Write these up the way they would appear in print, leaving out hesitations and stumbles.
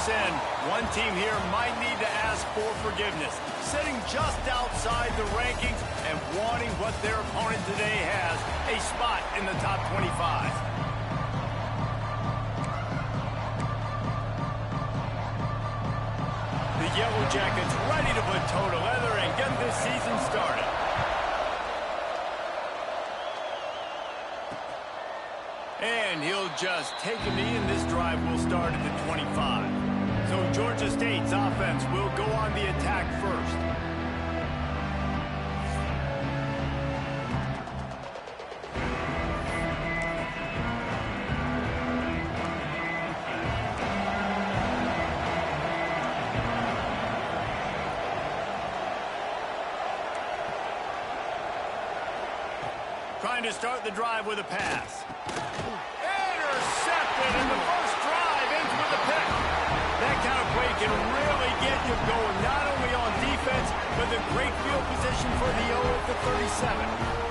sin. One team here might need to ask for forgiveness, sitting just outside the rankings and wanting what their opponent today has, a spot in the top 25. The Yellow Jackets ready to put toe to leather and get this season started. And he'll just take a knee, and this drive will start at the 25. So Georgia State's offense will go on the attack first. Trying to start the drive with a pass. Intercepted, and the first drive ends with a pick. That kind of play can really get you going, not only on defense, but the great field position for the O at the 37.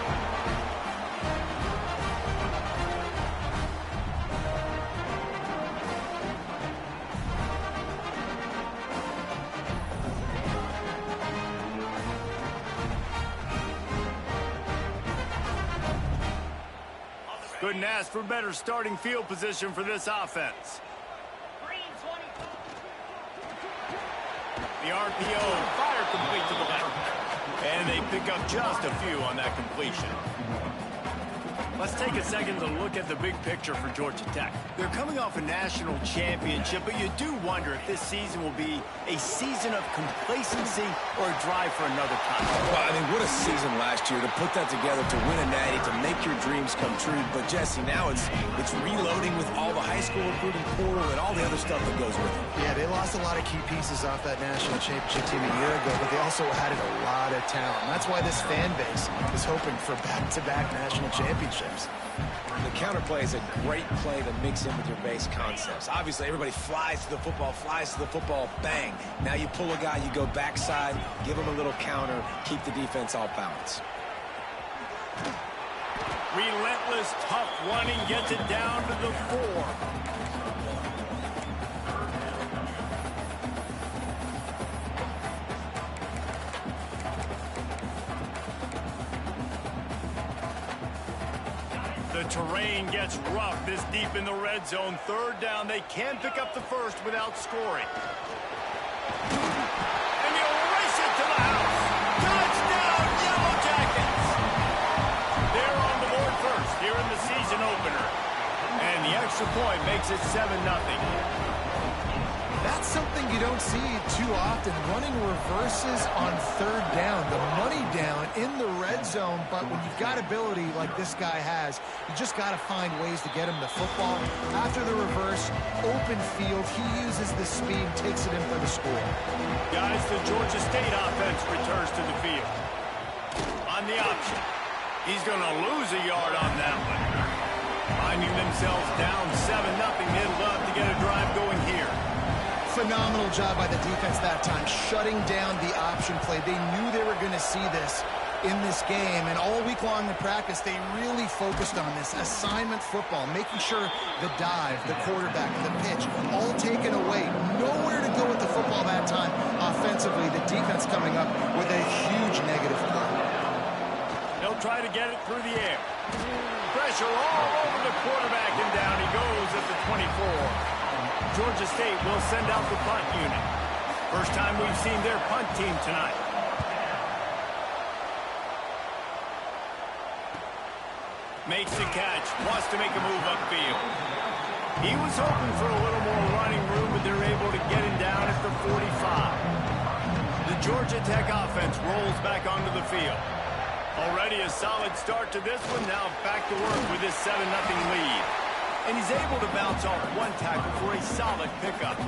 Couldn't ask for better starting field position for this offense. The RPO, fire complete to the left. And they pick up just a few on that completion. Let's take a second to look at the big picture for Georgia Tech. They're coming off a national championship, but you do wonder if this season will be a season of complacency or a drive for another title. Well, I mean, what a season last year to put that together, to win a natty, to make your dreams come true. But, Jesse, now it's reloading with all the high school recruiting portal and all the other stuff that goes with it. Yeah, they lost a lot of key pieces off that national championship team a year ago, but they also added a lot of talent. And that's why this fan base is hoping for back-to-back national championships. The counterplay is a great play to mix in with your base concepts. Obviously, everybody flies to the football, bang. Now you pull a guy, you go backside, give him a little counter, keep the defense off balance. Relentless, tough running gets it down to the 4. The terrain gets rough this deep in the red zone. Third down, they can pick up the first without scoring. And he'll race it to the house. Touchdown, Yellow Jackets! They're on the board first here in the season opener. And the extra point makes it 7-0. That's something you don't see too often, running reverses on third down, the money down in the red zone. But when you've got ability like this guy has, you just got to find ways to get him the football. After the reverse, open field, he uses the speed, takes it in for the score. Guys, the Georgia State offense returns to the field. On the option, he's going to lose a yard on that one. Finding themselves down 7-0, they'd love to get a drive going here. Phenomenal job by the defense that time, shutting down the option play. They knew they were going to see this in this game, and all week long in practice, they really focused on this assignment football, making sure the dive, the quarterback, the pitch, all taken away. Nowhere to go with the football that time. Offensively, the defense coming up with a huge negative play. They'll try to get it through the air. Pressure all over the quarterback, and down he goes at the 24. Georgia State will send out the punt unit. First time we've seen their punt team tonight. Makes the catch, wants to make a move upfield. He was hoping for a little more running room, but they're able to get him down at the 45. The Georgia Tech offense rolls back onto the field. Already a solid start to this one, now back to work with this 7-0 lead. And he's able to bounce off one tackle for a solid pickup.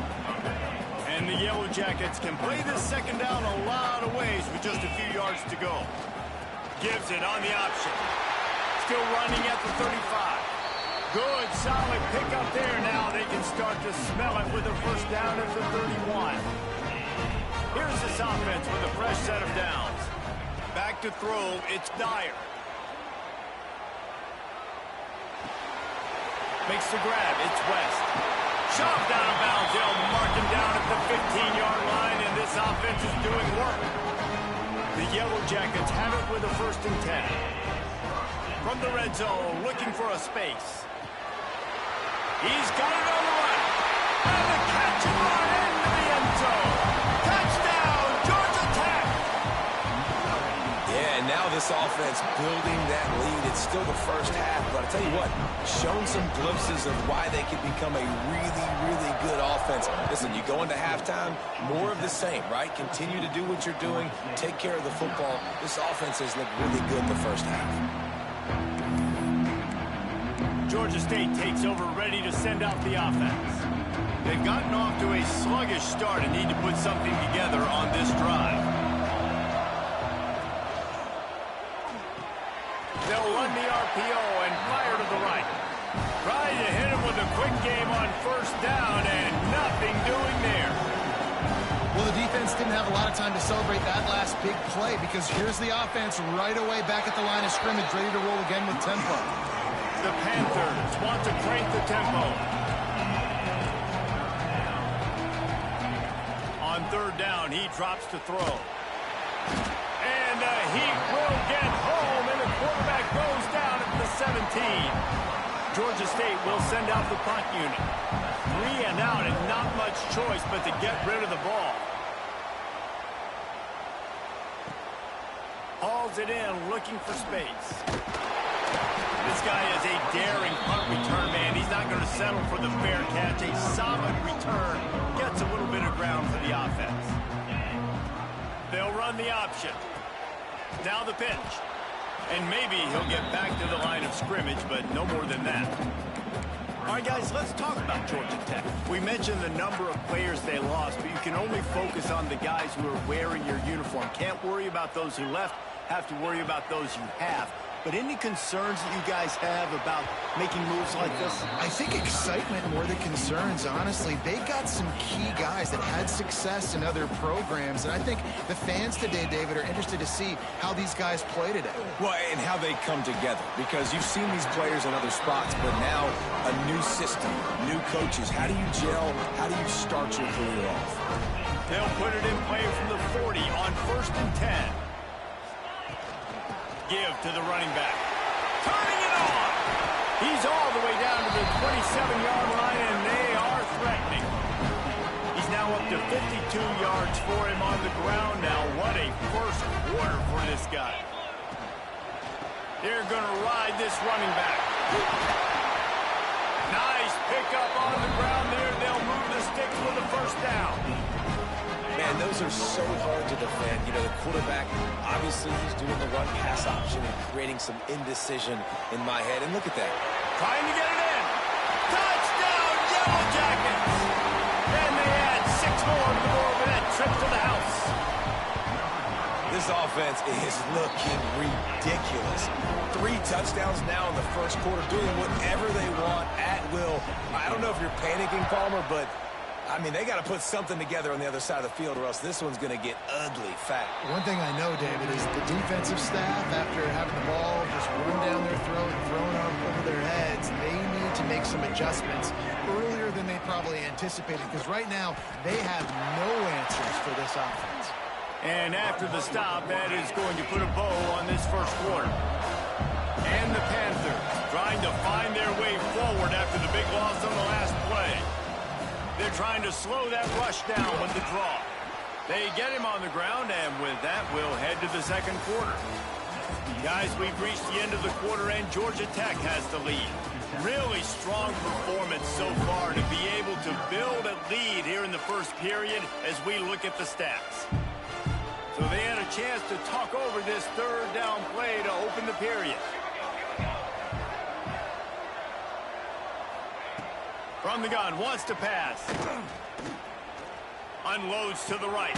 And the Yellow Jackets can play this second down a lot of ways with just a few yards to go. Gives it on the option. Still running at the 35. Good, solid pickup there. Now they can start to smell it with a first down at the 31. Here's this offense with a fresh set of downs. Back to throw, it's Dyer. Makes the grab, it's West. Shoved out of bounds. They'll mark him down at the 15-yard line, and this offense is doing work. The Yellow Jackets have it with a 1st and 10. From the red zone, looking for a space. He's got it on the right. And the catch and run into the end zone. Touchdown, Georgia Tech! Yeah, and now this offense building that lead. It's still the first half, but I tell you what, shown some glimpses of why they could become a really, really good offense. Listen, you go into halftime, more of the same, right? Continue to do what you're doing, take care of the football. This offense has looked really good the first half. Georgia State takes over, ready to send out the offense. They've gotten off to a sluggish start and need to put something together on this drive. They'll run the RPO and fire to the right. Trying to hit him with a quick game on 1st down and nothing doing there. Well, the defense didn't have a lot of time to celebrate that last big play because here's the offense right away back at the line of scrimmage, ready to roll again with tempo. The Panthers want to crank the tempo. On 3rd down, he drops to throw. And he will get home, and the quarterback goes down at the 17. Georgia State will send out the punt unit. 3 and out, and not much choice but to get rid of the ball. Hauls it in, looking for space. This guy is a daring punt return man. He's not going to settle for the fair catch. A solid return gets a little bit of ground for the offense. They'll run the option. Now the pitch. And maybe he'll get back to the line of scrimmage, but no more than that. All right, guys, let's talk about Georgia Tech. We mentioned the number of players they lost, but you can only focus on the guys who are wearing your uniform. Can't worry about those who left. Have to worry about those you have. But any concerns that you guys have about making moves like this? I think excitement more than concerns, honestly. They got some key guys that had success in other programs, and I think the fans today, David, are interested to see how these guys play today. Well, and how they come together, because you've seen these players in other spots, but now a new system, new coaches. How do you gel? How do you start your career off? They'll put it in play from the 40 on 1st and 10. Give to the running back. Turning it on. He's all the way down to the 27-yard line, and they are threatening. He's now up to 52 yards for him on the ground now. What a first quarter for this guy. They're going to ride this running back. Nice pickup on the ground there. They'll move the sticks with a 1st down. Man, those are so hard to defend. You know, the quarterback, obviously he's doing the run-pass option and creating some indecision in my head. And look at that. Trying to get it in. Touchdown, Yellow Jackets! And they add 6 more to the board with that trip to the house. This offense is looking ridiculous. 3 touchdowns now in the first quarter, doing whatever they want at will. I don't know if you're panicking, Palmer, but I mean, they got to put something together on the other side of the field or else this one's going to get ugly fat. One thing I know, David, is the defensive staff, after having the ball just run down their throat and thrown over their heads, they need to make some adjustments earlier than they probably anticipated, because right now they have no answers for this offense. And after the stop, that is going to put a bow on this first quarter. And the Panthers trying to find their way forward after the big loss on the last play. They're trying to slow that rush down with the draw. They get him on the ground, and with that, we'll head to the second quarter. Guys, we've reached the end of the quarter, and Georgia Tech has the lead. Really strong performance so far to be able to build a lead here in the first period as we look at the stats. So they had a chance to talk over this 3rd down play to open the period. From the gun, wants to pass. Unloads to the right.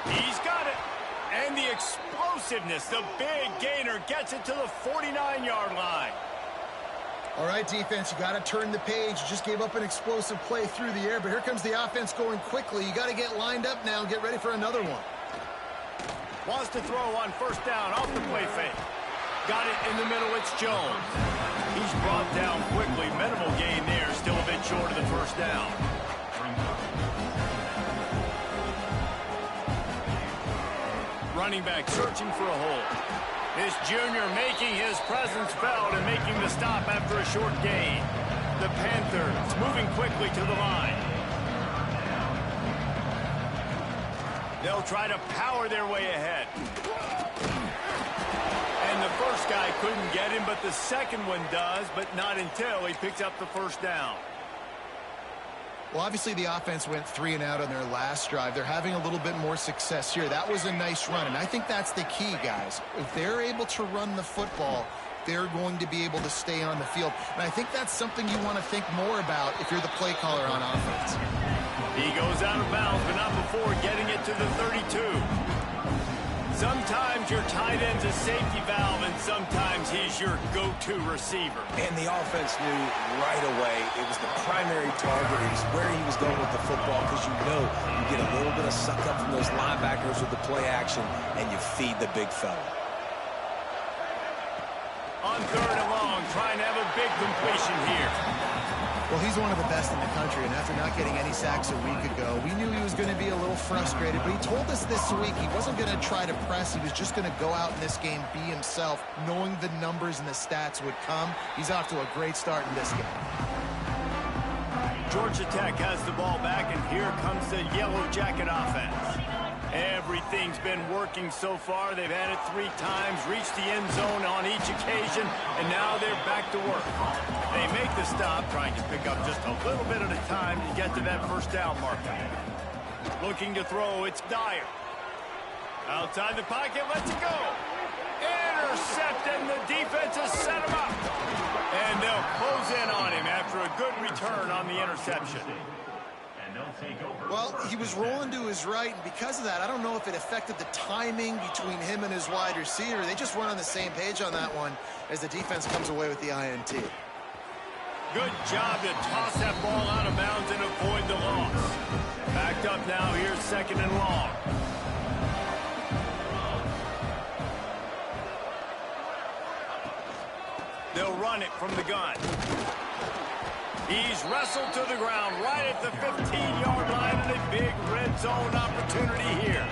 He's got it. And the explosiveness, the big gainer, gets it to the 49-yard line. All right, defense, you got to turn the page. You just gave up an explosive play through the air, but here comes the offense going quickly. You got to get lined up now and get ready for another one. Wants to throw on 1st down off the play fake. Got it in the middle, it's Jones. He's brought down quickly. Minimal gain there, still a bit short of the 1st down. running back searching for a hole. This junior making his presence felt and making the stop after a short gain. The Panthers moving quickly to the line. They'll try to power their way ahead. And the first guy couldn't get him, but the second one does, but not until he picks up the first down. Well, obviously the offense went 3 and out on their last drive. They're having a little bit more success here. That was a nice run, and I think that's the key, guys. If they're able to run the football, they're going to be able to stay on the field. And I think that's something you want to think more about if you're the play caller on offense. He goes out of bounds, but not before getting it to the 32. Sometimes your tight end's a safety valve, and sometimes he's your go-to receiver. And the offense knew right away it was the primary target. It was where he was going with the football, because you know you get a little bit of suck up from those linebackers with the play action, and you feed the big fella. On 3rd and long, trying to have a big completion here. Well, he's one of the best in the country, and after not getting any sacks a week ago, we knew he was going to be a little frustrated, but he told us this week he wasn't going to try to press. He was just going to go out in this game, be himself, knowing the numbers and the stats would come. He's off to a great start in this game. Georgia Tech has the ball back, and here comes the Yellow Jacket offense. Everything's been working so far. They've had it 3 times, reached the end zone on each occasion, and now they're back to work. They make the stop, trying to pick up just a little bit at a time to get to that first down marker. Looking to throw, it's Dyer. Outside the pocket, lets it go. Intercepted, and the defense has set him up. And they'll close in on him after a good return on the interception. Well, he was rolling to his right, and because of that, I don't know if it affected the timing between him and his wide receiver. They just weren't on the same page on that one as the defense comes away with the INT. Good job to toss that ball out of bounds and avoid the loss. Backed up now, here's 2nd and long. They'll run it from the gun. He's wrestled to the ground right at the 15-yard line, and a big red zone opportunity here.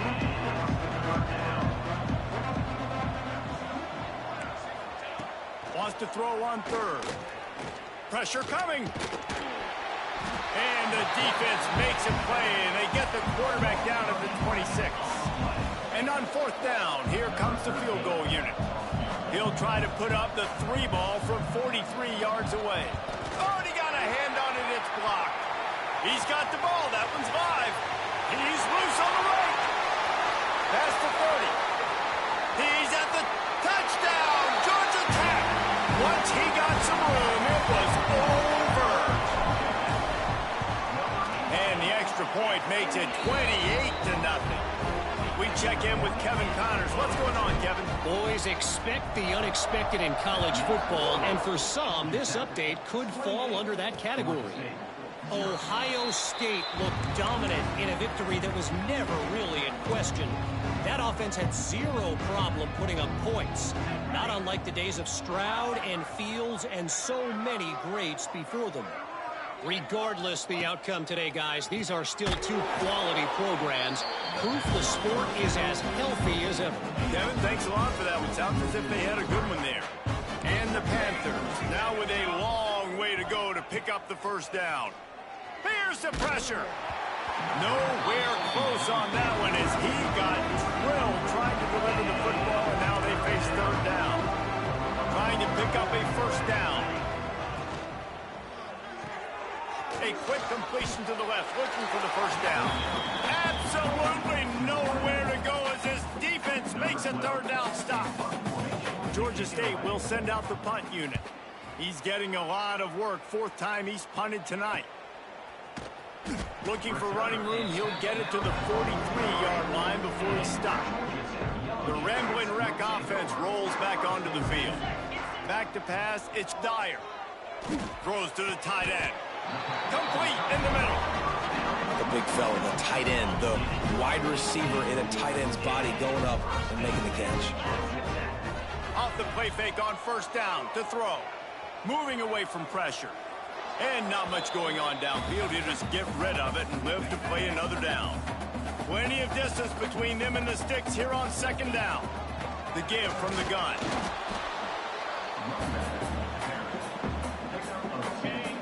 Wants to throw on 3rd. Pressure coming. And the defense makes a play, and they get the quarterback down at the 26. And on 4th down, here comes the field goal unit. He'll try to put up the 3 ball from 43 yards away. Oh, and he got a hand on it. It's blocked. He's got the ball. That one's live. He's loose on the right. Past the 30. He's at the touchdown. Georgia Tech. Once he got some room, it was over. And the extra point makes it 28-0. We check in with Kevin Connors. What's going on, Kevin? Boys, expect the unexpected in college football, and for some, this update could fall under that category. Ohio State looked dominant in a victory that was never really in question. That offense had 0 problem putting up points, not unlike the days of Stroud and Fields and so many greats before them. Regardless the outcome today, guys, these are still 2 quality programs. Proof the sport is as healthy as ever. Kevin, thanks a lot for that one. Sounds as if they had a good one there. And the Panthers, now with a long way to go to pick up the first down. Here's the pressure. Nowhere close on that one as he got drilled trying to deliver the football, and now they face 3rd down. Trying to pick up a first down. A quick completion to the left, looking for the first down. Absolutely nowhere to go as his defense makes a 3rd down stop. Georgia State will send out the punt unit. He's getting a lot of work. 4th time he's punted tonight. Looking for running room, he'll get it to the 43-yard line before he's stopped. The Rambling Wreck offense rolls back onto the field. Back to pass, it's Dyer. Throws to the tight end. Complete in the middle. The big fella, the tight end, the wide receiver in a tight end's body going up and making the catch. Off the play fake on 1st down to throw. Moving away from pressure. And not much going on downfield. He'll just get rid of it and live to play another down. Plenty of distance between them and the sticks here on second down. The give from the gun.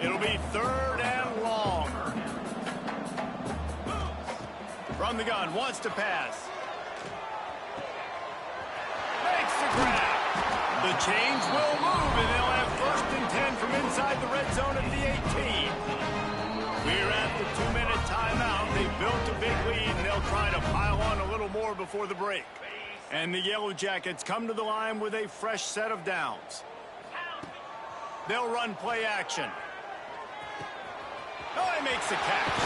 It'll be third and long. From the gun, wants to pass. Makes the grab. The chains will move, and they'll have first and 10 from inside the red zone at the 18. We're at the 2-minute timeout. They built a big lead, and they'll try to pile on a little more before the break. And the Yellow Jackets come to the line with a fresh set of downs. They'll run play action. Oh, he makes the catch.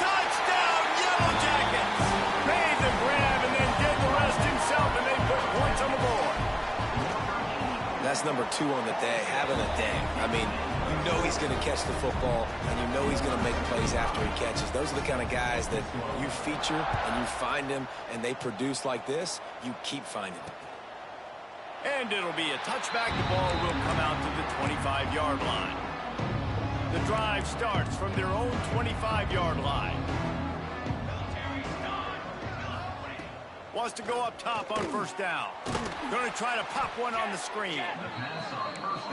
Touchdown, Yellow Jackets! Made the grab and then did the rest himself, and they put points on the board. That's number 2 on the day, having a day. I mean, you know he's going to catch the football, and you know he's going to make plays after he catches. Those are the kind of guys that you feature and you find them, and they produce like this, you keep finding them. And it'll be a touchback. The ball will come out to the 25-yard line. The drive starts from their own 25-yard line. Wants to go up top on first down. Going to try to pop one on the screen.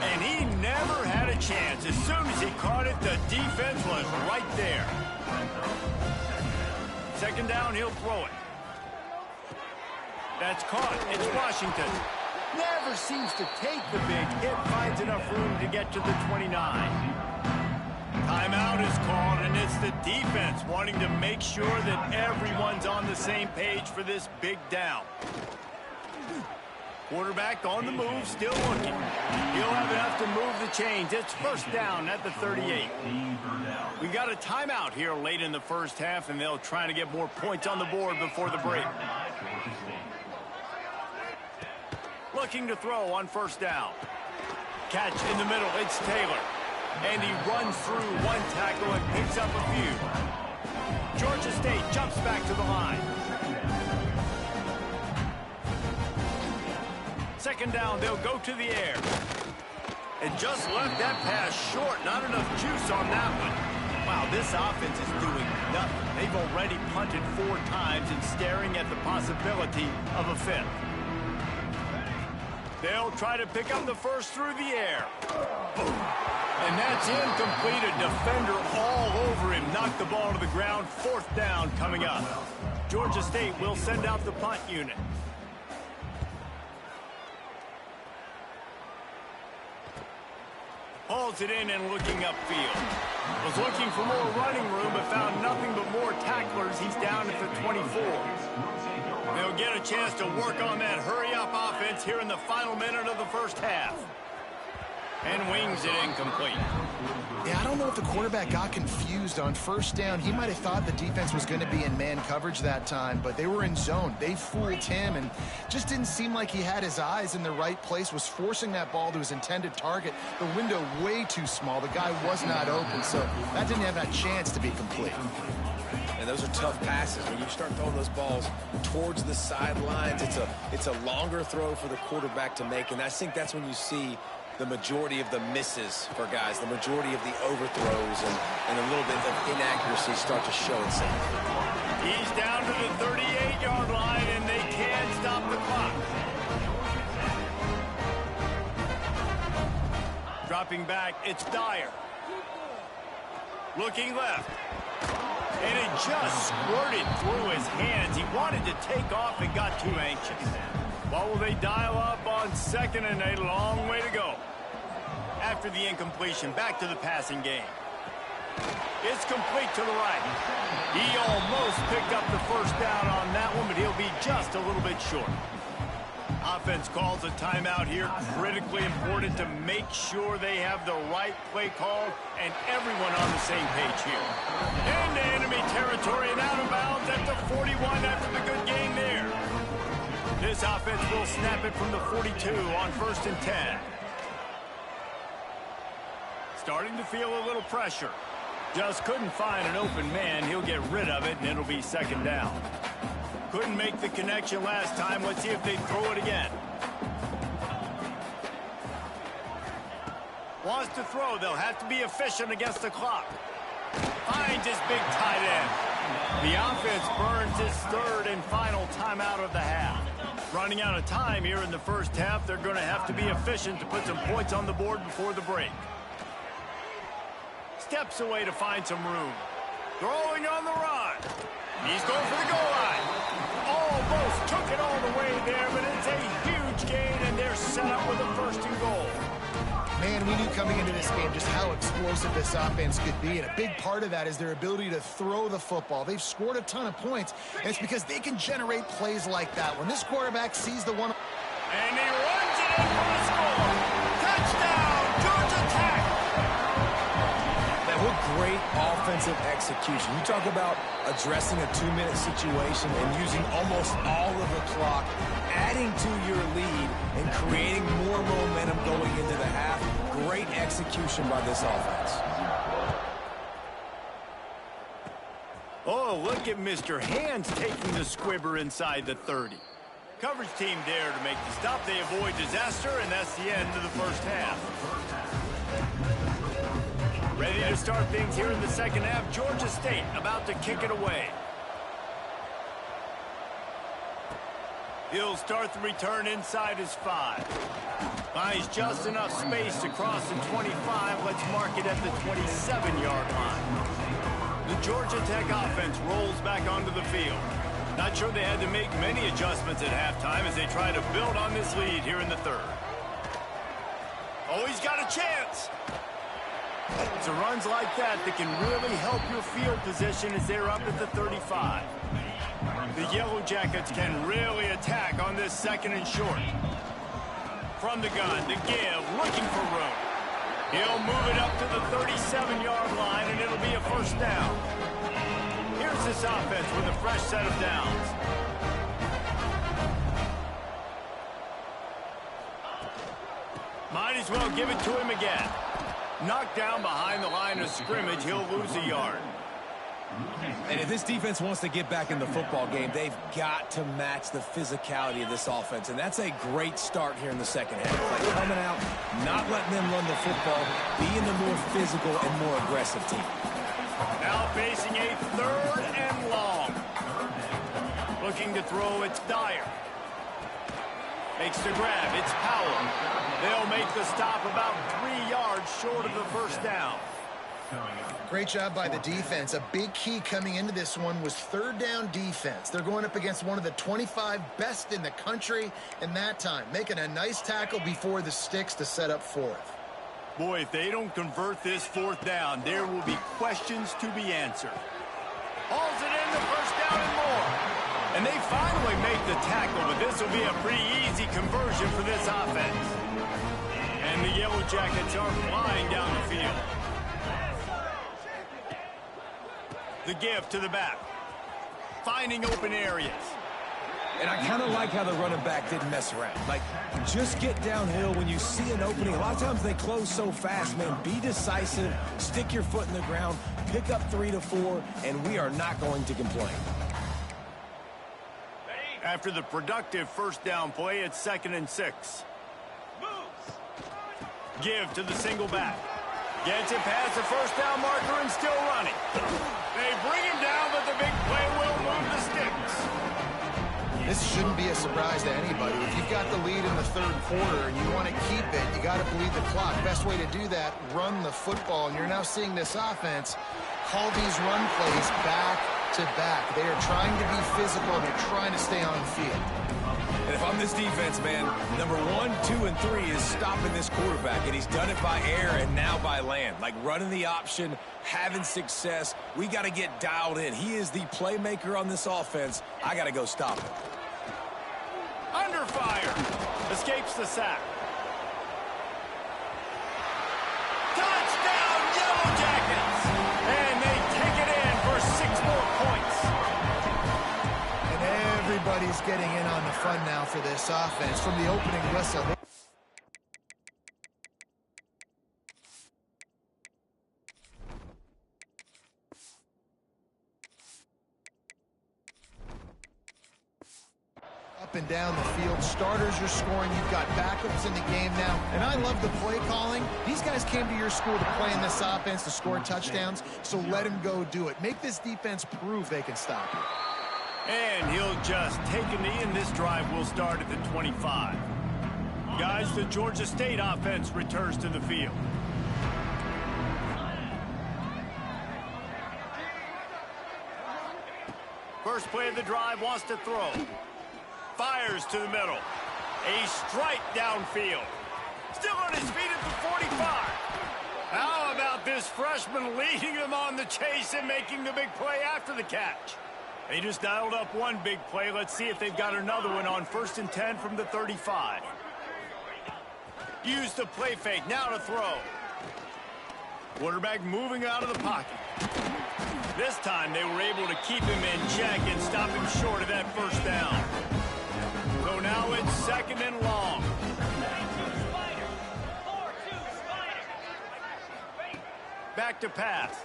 And he never had a chance. As soon as he caught it, the defense was right there. Second down, he'll throw it. That's caught. It's Washington. Never seems to take the big hit. Finds enough room to get to the 29. Timeout is called, and it's the defense wanting to make sure that everyone's on the same page for this big down. Quarterback on the move, still looking. He'll have enough to move the chains. It's first down at the 38. We got a timeout here late in the first half, and they'll try to get more points on the board before the break. Looking to throw on first down. Catch in the middle, it's Taylor. And he runs through one tackle and picks up a few. Georgia State jumps back to the line. Second down, they'll go to the air. And just left that pass short. Not enough juice on that one. Wow, this offense is doing nothing. They've already punted 4 times and staring at the possibility of a 5th. They'll try to pick up the first through the air. And that's incomplete. A defender all over him. Knocked the ball to the ground. Fourth down coming up. Georgia State will send out the punt unit. Hauls it in and looking upfield. Was looking for more running room, but found nothing but more tacklers. He's down at the 24. They'll get a chance to work on that hurry-up offense here in the final minute of the first half. And wings it incomplete. Yeah, I don't know if the quarterback got confused on first down. He might have thought the defense was going to be in man coverage that time, but they were in zone. They fooled him and just didn't seem like he had his eyes in the right place, was forcing that ball to his intended target. The window way too small. The guy was not open, so that didn't have that chance to be complete. And those are tough passes. When you start throwing those balls towards the sidelines, it's a longer throw for the quarterback to make, and I think that's when you see the majority of the misses for guys, the majority of the overthrows and a little bit of inaccuracy start to show itself. He's down to the 38-yard line, and they can't stop the clock. Dropping back, it's Dyer. Looking left. And it just squirted through his hands. He wanted to take off and got too anxious. What will they dial up on second and a long way to go? After the incompletion, back to the passing game. It's complete to the right. He almost picked up the first down on that one, but he'll be just a little bit short. Offense calls a timeout here. Critically important to make sure they have the right play call and everyone on the same page here. Into enemy territory and out of bounds at the 41 after the good gain there. This offense will snap it from the 42 on first and 10. Starting to feel a little pressure. Just couldn't find an open man. He'll get rid of it, and it'll be second down. Couldn't make the connection last time. Let's see if they throw it again. Wants to throw. They'll have to be efficient against the clock. Finds his big tight end. The offense burns its third and final timeout of the half. Running out of time here in the first half, they're going to have to be efficient to put some points on the board before the break. Steps away to find some room. Throwing on the run. He's going for the goal line. Almost took it all the way there, but it's a huge gain, and they're set up with a first and goal. Man, we knew coming into this game just how explosive this offense could be, and a big part of that is their ability to throw the football. They've scored a ton of points, and it's because they can generate plays like that. When this quarterback sees the one... And he runs it in for the score. Touchdown, Georgia Tech. Man, what great offensive execution. You talk about addressing a 2-minute situation and using almost all of the clock, adding to your lead and creating more momentum going into the half. Great execution by this offense. Oh, look at Mr. Hands taking the squibber inside the 30. Coverage team there to make the stop. They avoid disaster, and that's the end of the first half. Ready to start things here in the second half. Georgia State about to kick it away. He'll start the return inside his 5. Finds just enough space to cross the 25. Let's mark it at the 27-yard line. The Georgia Tech offense rolls back onto the field. Not sure they had to make many adjustments at halftime as they try to build on this lead here in the third. Oh, he's got a chance. It's runs like that that can really help your field position as they're up at the 35. The Yellow Jackets can really attack on this second and short. From the gun, the give, looking for room. He'll move it up to the 37-yard line, and it'll be a first down. Here's this offense with a fresh set of downs. Might as well give it to him again. Knocked down behind the line of scrimmage, he'll lose a yard. And if this defense wants to get back in the football game, they've got to match the physicality of this offense. And that's a great start here in the second half. Like coming out, not letting them run the football, being the more physical and more aggressive team. Now facing a third and long. Looking to throw, it's Dyer. Makes the grab, it's Powell. They'll make the stop about 3 yards short of the first down. Great job by the defense. A big key coming into this one was third down defense. They're going up against one of the 25 best in the country in that time, making a nice tackle before the sticks to set up fourth. Boy, if they don't convert this fourth down, there will be questions to be answered. Hauls it in the first down and more. And they finally make the tackle, but this will be a pretty easy conversion for this offense. And the Yellow Jackets are flying down the field. The give to the back. Finding open areas. And I kind of like how the running back didn't mess around. Like, just get downhill when you see an opening. A lot of times they close so fast, man. Be decisive, stick your foot in the ground, pick up 3 to 4, and we are not going to complain. After the productive first down play, it's 2nd and 6. Give to the single back. Gets it past the first down marker and still running. They bring him down, but the big play will move the sticks. This shouldn't be a surprise to anybody. If you've got the lead in the third quarter and you want to keep it, you got to bleed the clock. Best way to do that, run the football. And you're now seeing this offense call these run plays back to back. They are trying to be physical, and they're trying to stay on the field. And if I'm this defense, man, number 1, 2, and 3 is stopping this quarterback, and he's done it by air and now by land. Like running the option, having success. We got to get dialed in. He is the playmaker on this offense. I got to go stop him. Under fire. Escapes the sack. Touchdown, Yellow Jackets! And they take it in for 6 more points. And everybody's getting in on the fun now for this offense from the opening whistle. and down the field. Starters are scoring. You've got backups in the game now. And I love the play calling. These guys came to your school to play in this offense to score touchdowns, so let them go do it. Make this defense prove they can stop you. And he'll just take a knee, and this drive will start at the 25. Guys, the Georgia State offense returns to the field. First play of the drive, wants to throw. Fires to the middle. A strike downfield. Still on his feet at the 45. How about this freshman leading them on the chase and making the big play after the catch? They just dialed up one big play. Let's see if they've got another one on 1st and 10 from the 35. Use the play fake. Now to throw. Quarterback moving out of the pocket. This time they were able to keep him in check and stop him short of that first down. So now it's 2nd and long. Back to pass.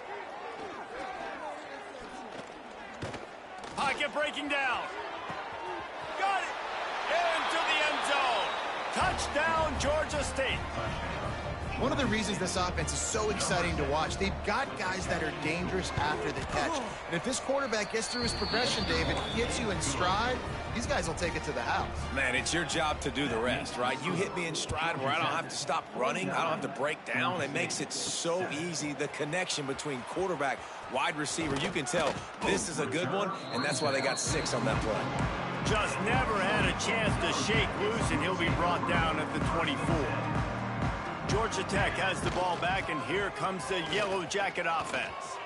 Pocket breaking down. Got it. Into the end zone. Touchdown, Georgia State. One of the reasons this offense is so exciting to watch, they've got guys that are dangerous after the catch. And if this quarterback gets through his progression, David, hits you in stride, these guys will take it to the house. Man, it's your job to do the rest, right? You hit me in stride where I don't have to stop running. I don't have to break down. It makes it so easy, the connection between quarterback, wide receiver. You can tell this is a good one, and that's why they got 6 on that play. Just never had a chance to shake loose, and he'll be brought down at the 24. Georgia Tech has the ball back, and here comes the Yellow Jacket offense.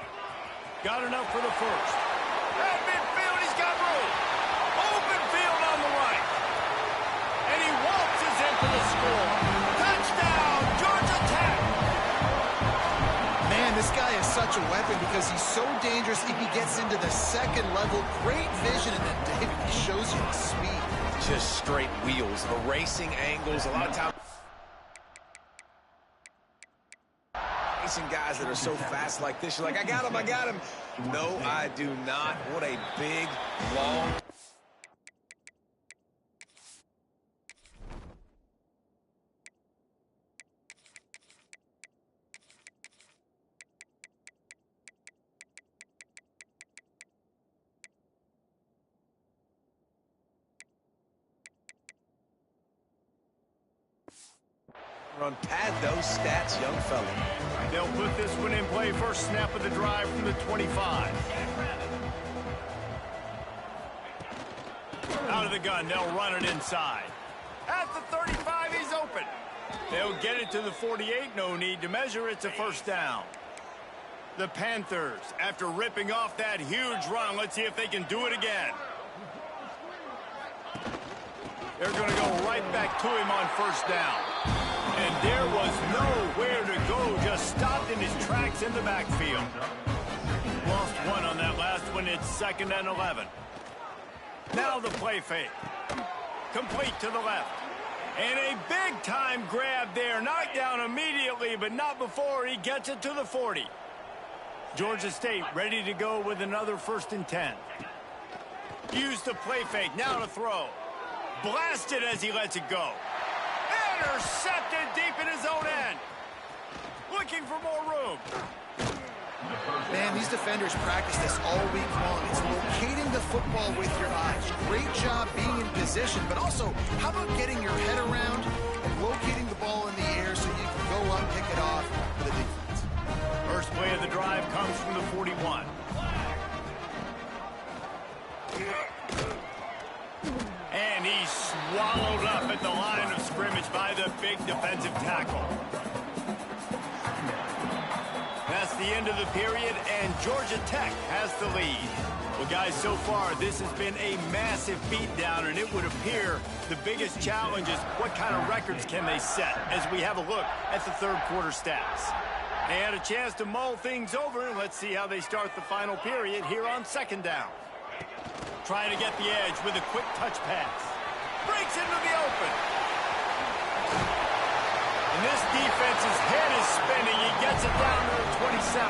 Got enough for the first. At midfield, he's got room. Open field on the right. And he waltzes in for the score. Touchdown, Georgia Tech. Man, this guy is such a weapon because he's so dangerous if he gets into the second level. Great vision, and then David, he shows you the speed. Just straight wheels, erasing angles. A lot of times, guys that are so fast like this, you're like, I got him, I got him. No, I do not. What a big, long... Run, pad those stats, young fella. They'll put this one in play. First snap of the drive from the 25. Out of the gun, they'll run it inside. At the 35, he's open. They'll get it to the 48. No need to measure. It's a first down. The Panthers, after ripping off that huge run, let's see if they can do it again. They're going to go right back to him on first down. And there was nowhere to go, just stopped in his tracks in the backfield. Lost one on that last one. It's 2nd and 11. Now the play fake. Complete to the left. And a big-time grab there. Knocked down immediately, but not before he gets it to the 40. Georgia State ready to go with another 1st and 10. Use the play fake. Now to throw. Blasted as he lets it go. Intercepted deep in his own end. Looking for more room. Man, these defenders practice this all week long. It's locating the football with your eyes. Great job being in position, but also, how about getting your head around and locating the ball in the air so you can go up, pick it off for the defense. First play of the drive comes from the 41. And he's swallowed up at the line of scrimmage by the big defensive tackle. That's the end of the period, and Georgia Tech has the lead. Well, guys, so far, this has been a massive beatdown, and it would appear the biggest challenge is what kind of records can they set as we have a look at the third quarter stats. They had a chance to mull things over, and let's see how they start the final period here on 2nd down. Trying to get the edge with a quick touch pass. Breaks into the open. And this defense's head is spinning. He gets it down to the 27.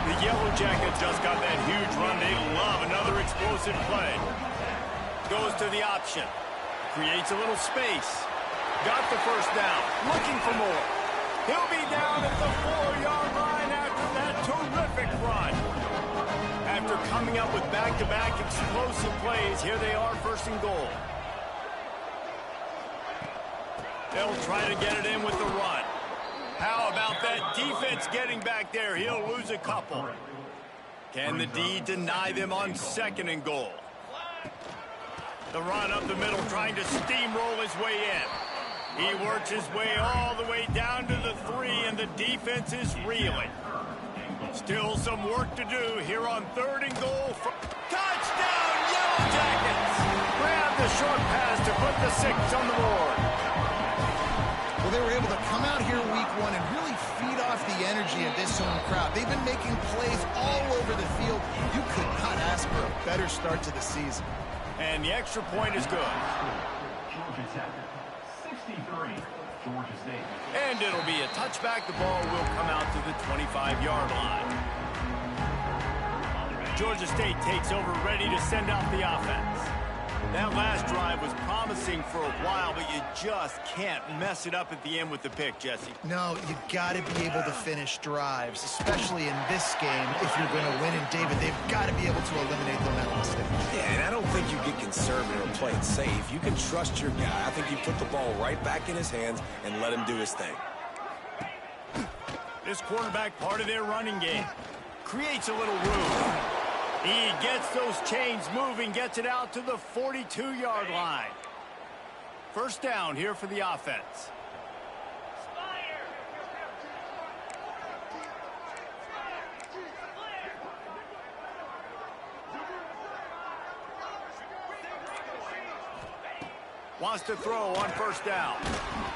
The Yellow Jackets just got that huge run. They love another explosive play. Goes to the option. Creates a little space. Got the first down. Looking for more. He'll be down at the 4-yard line after that terrific run. After coming up with back-to-back explosive plays, here they are, first and goal. They'll try to get it in with the run. How about that defense getting back there? He'll lose a couple. Can the D deny them on second and goal? The run up the middle, trying to steamroll his way in. He works his way all the way down to the 3, and the defense is reeling. Still some work to do here on third and goal. Touchdown, Yellow Jackets! Grab the short pass to put the 6 on the board. Well, they were able to come out here week 1 and really feed off the energy of this home crowd. They've been making plays all over the field. You could not ask for a better start to the season. And the extra point is good. Georgia Tech, 63, Georgia State. And it'll be a touchback. The ball will come out to the 25-yard line. Georgia State takes over, ready to send out the offense. That last drive was promising for a while, but you just can't mess it up at the end with the pick, Jesse. No, you got to be able to finish drives, especially in this game. If you're going to win, and David, they've got to be able to eliminate the mental mistakes. Yeah, and I don't think you get conservative or play it safe. You can trust your guy. I think you put the ball right back in his hands and let him do his thing. This quarterback, part of their running game, creates a little room. He gets those chains moving, gets it out to the 42-yard line. First down here for the offense. Wants to throw on first down.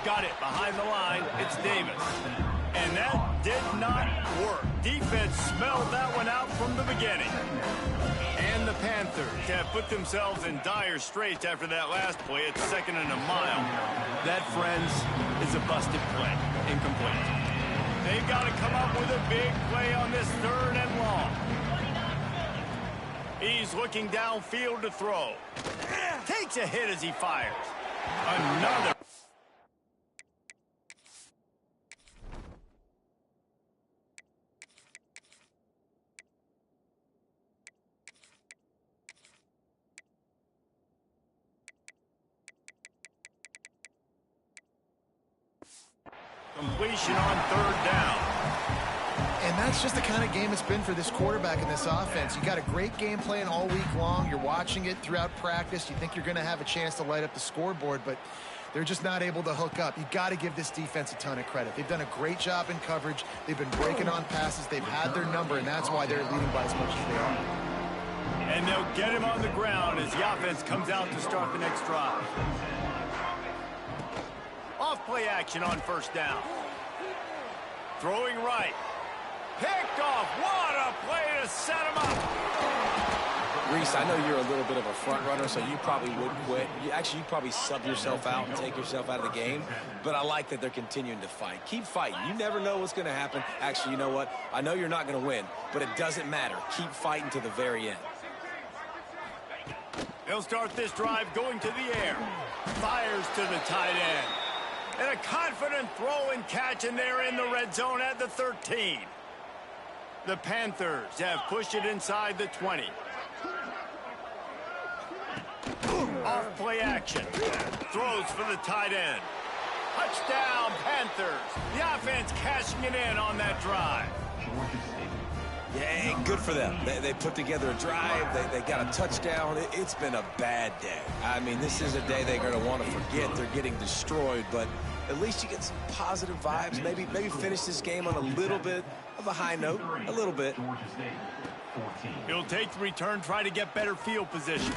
Got it behind the line. It's Davis. And that did not work. Defense smelled that one out from the beginning. And the Panthers have put themselves in dire straits after that last play. It's 2nd and a mile. That, friends, is a busted play. Incomplete. They've got to come up with a big play on this 3rd and long. He's looking downfield to throw. Takes a hit as he fires. Another. Completion on 3rd down. And that's just the kind of game it's been for this quarterback in this offense. You got a great game plan all week long. You're watching it throughout practice. You think you're going to have a chance to light up the scoreboard, but they're just not able to hook up. You got to give this defense a ton of credit. They've done a great job in coverage. They've been breaking on passes. They've had their number, and that's why they're leading by as much as they are. And they'll get him on the ground as the offense comes out to start the next drive. Off play action on first down. Throwing right. Picked off. What a play to set him up. Reese, I know you're a little bit of a front runner, so you probably wouldn't quit. You probably sub yourself out and take yourself out of the game. But I like that they're continuing to fight. Keep fighting. You never know what's going to happen. Actually, you know what? I know you're not going to win, but it doesn't matter. Keep fighting to the very end. They'll start this drive going to the air. Fires to the tight end. And a confident throw and catch, and they're in the red zone at the 13. The Panthers have pushed it inside the 20. Off play action. Throws for the tight end. Touchdown, Panthers. The offense cashing it in on that drive. Yeah, good for them. They put together a drive. They got a touchdown. It's been a bad day. I mean, this is a day they're going to want to forget. They're getting destroyed, but at least you get some positive vibes. Maybe finish this game on a little bit of a high note. A little bit. He'll take the return, try to get better field position.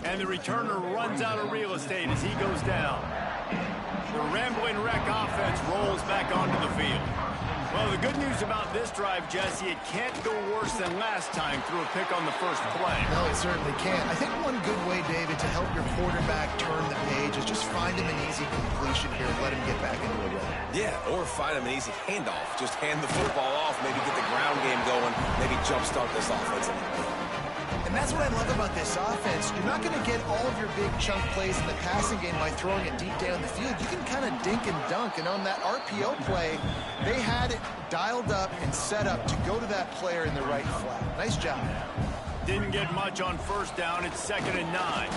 And the returner runs out of real estate as he goes down. The rambling wreck offense rolls back onto the field. Well, the good news about this drive, Jesse, it can't go worse than last time through a pick on the first play. No, it certainly can't. I think one good way, David, to help your quarterback turn the page is just find him an easy completion here and let him get back into a rhythm. Yeah, or find him an easy handoff. Just hand the football off, maybe get the ground game going, maybe jumpstart this offense a little bit. And And that's what I love about this offense. You're not going to get all of your big chunk plays in the passing game by throwing it deep down the field. You can kind of dink and dunk, and on that RPO play, they had it dialed up and set up to go to that player in the right flat. Nice job. Didn't get much on first down. It's 2nd and 9.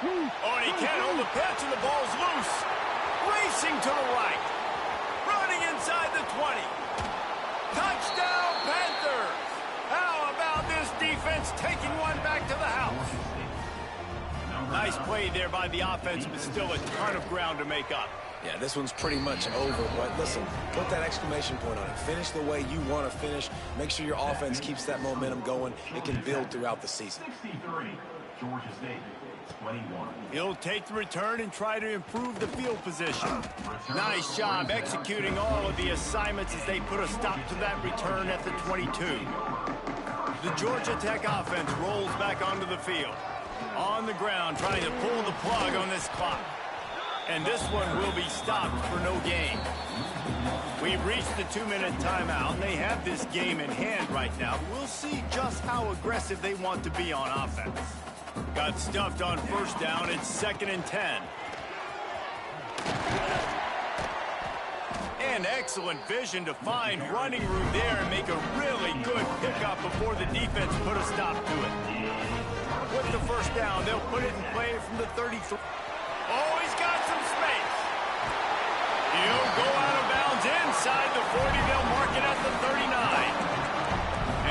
Oh, and he can't hold the pitch, and the ball's loose. Racing to the right. Running inside the 20. Touchdown, Panthers! How about this defense taking one back to the house? Nice play there by the offense, but still a ton of ground to make up. Yeah, this one's pretty much over, but listen, put that exclamation point on it. Finish the way you want to finish. Make sure your offense keeps that momentum going. It can build throughout the season. 63, Georgia State, 21. He'll take the return and try to improve the field position. Nice job executing all of the assignments as they put a stop to that return at the 22. The Georgia Tech offense rolls back onto the field. On the ground, trying to pull the plug on this clock. And this one will be stopped for no gain. We've reached the 2-minute timeout, and they have this game in hand right now. We'll see just how aggressive they want to be on offense. Got stuffed on first down. It's 2nd and 10. And excellent vision to find running room there and make a really good pickup before the defense put a stop to it. With the first down, they'll put it in play from the 33. Oh, he's got some space. He'll go out of bounds inside the 40. They'll mark it at the 39.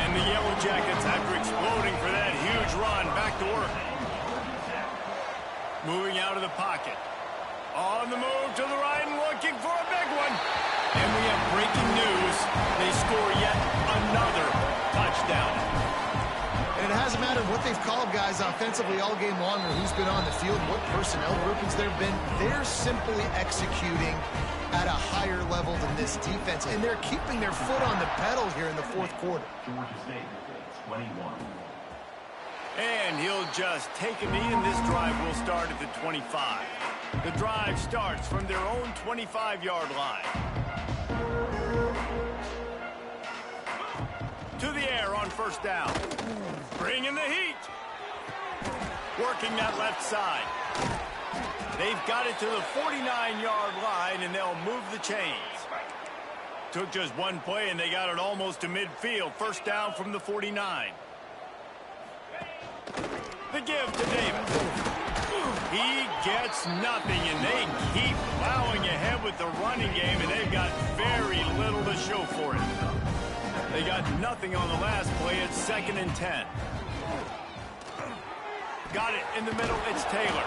And the Yellow Jackets, after exploding for that huge run, back to work. Moving out of the pocket. On the move to the right and looking for a big one. And we have breaking news. They score yet another touchdown. And it hasn't mattered what they've called guys offensively all game long or who's been on the field, what personnel groupings there have been. They're simply executing at a higher level than this defense, and they're keeping their foot on the pedal here in the fourth quarter. Georgia State, 21. And he'll just take a knee, and this drive will start at the 25. The drive starts from their own 25-yard line. To the air on first down. Bringing the heat. Working that left side. They've got it to the 49-yard line, and they'll move the chains. Took just one play, and they got it almost to midfield. First down from the 49. The give to Davis. He gets nothing, and they keep plowing ahead with the running game, and they've got very little to show for it. They got nothing on the last play. It's 2nd and 10. Got it in the middle. It's Taylor.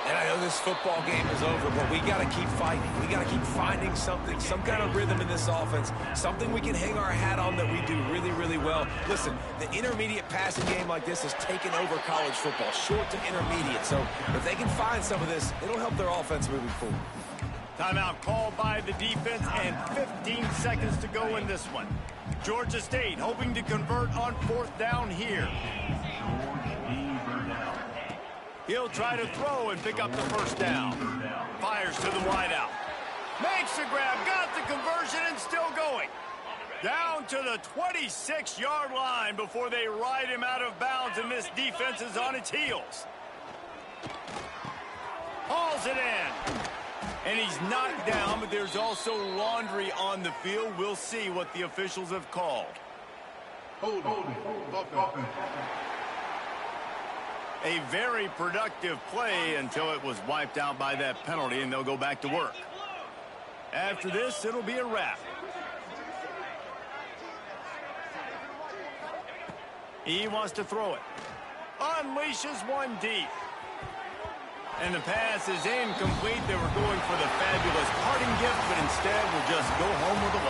And I know this football game is over, but we got to keep fighting. We got to keep finding something, some kind of rhythm in this offense, something we can hang our hat on that we do really, really well. Listen, the intermediate passing game like this has taken over college football, short to intermediate. So if they can find some of this, it'll help their offense moving forward. Timeout called by the defense, and 15 seconds to go in this one. Georgia State hoping to convert on fourth down here. He'll try to throw and pick up the first down. Fires to the wideout. Makes the grab, got the conversion, and still going. Down to the 26-yard line before they ride him out of bounds, and this defense is on its heels. Hauls it in. And he's knocked down, but there's also laundry on the field. We'll see what the officials have called. A very productive play until it was wiped out by that penalty, and they'll go back to work. After this, it'll be a wrap. He wants to throw it. Unleashes one deep. And the pass is incomplete. They were going for the fabulous parting gift, but instead will just go home with a loss.